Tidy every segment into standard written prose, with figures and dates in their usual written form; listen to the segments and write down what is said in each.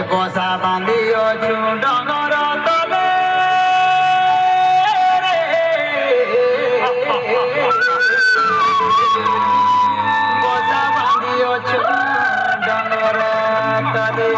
বসা বাঁধিଅছু ডঙর তলে বসা বাঁধিଅছু ডঙর তলে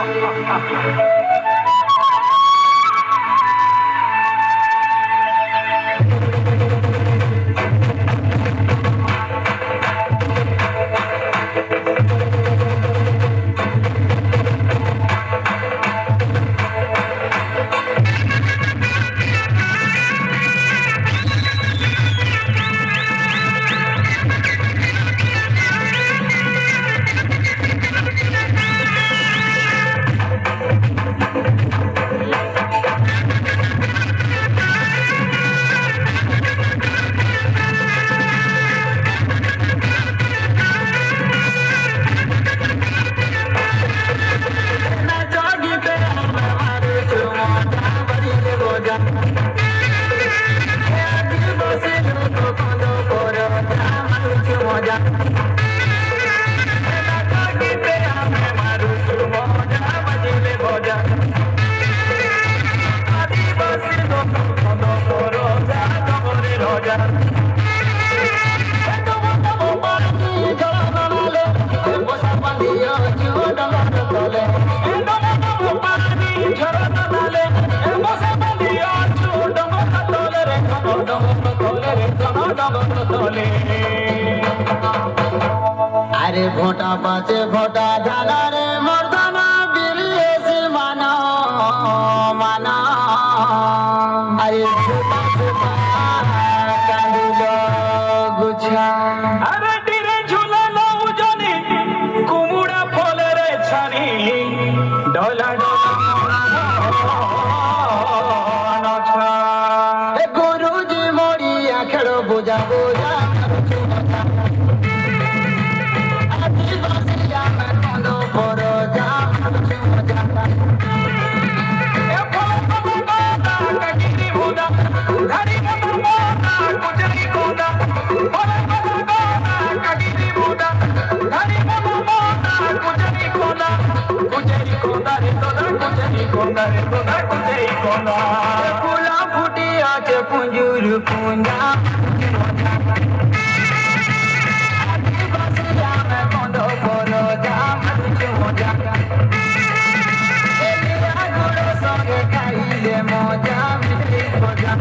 আরে ভোটা পাচে ভোটা ঢালারে মর্দানা বিরিয়েছে মানা মানা আরে ছোটা ছোটা কাঁদিল গুছা আরে তীরে ঝুলালো উজনি কুমুড়া ফলের ছানি ডলা ডলা গুরুজি মরিয়া খেলো বোঝা বোঝা ফুলা ফুটি আছে পুঞ্জুর পুঞ্জা কন্দ বড় জাম মজা সঙ্গে খাইলে মজা মিলে মজা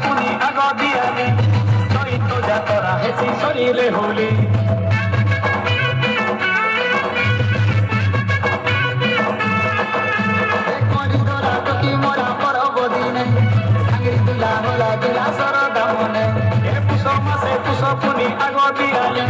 পুনি আগ দিয়ানি চৈত্র যাতরা হেসি সরিলে হোলি করিদরা টকি মোরা পরব দিনে আঙ্গিরি দুলা হলা দুলা সরদা মনে এ পুষ মাসে পুষ পুনি আগ দিয়ানি